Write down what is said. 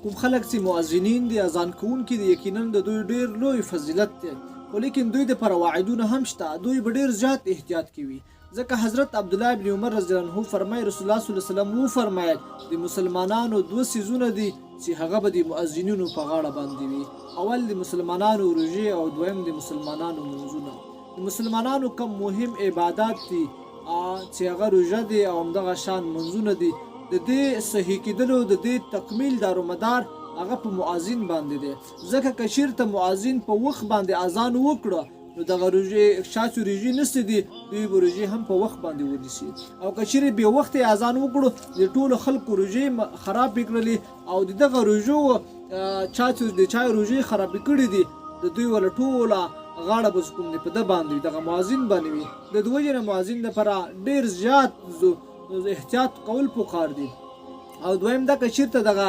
کوم خلک چې مؤذنین دي اذان کوونکي دي یقینا د دوی ډیر لوی فضیلت دی خو لیکن دوی دپاره وعدونه هم شته دوی به ډیر زیات احتیاط کوي ځکه حضرت عبدالله ابن عمر رضی الله عنه فرمایي رسول الله صلی الله علیه وسلم وفرمایل د مسلمانانو دوه څیزونه دي چې هغه به د مؤذنینو په غاړه باندې وي اول د مسلمانانو روژې او دویم د مسلمانانو منځونه د مسلمانانو کم مهم عبادات دي چې هغه روژه دی او همدغه شان منځونه دي د دې صحیح کېدلو د دې تکمیل دارومدار هغه په مؤذن باندې دی ځکه که چېرته مؤذن په وخت باندې اذان وکړه نو دغه روژې چا چې روژې نسته دي دوی به روژې هم په وخت باندې ونیسي او که چېرې بې وخته اذان وکړو د ټولو خلکو روژې خرابې کړلې او د دغه روژو چا چې د چا روژې خرابې کړي دي د دوی ولا ټوله غاړه به کوم دی په ده باندې وي دغه مؤذن باندې وي د دې وجې نه مؤذن لپاره ډېر زیات احتیاط کول پکار دي او دویم دا که چېرته دغه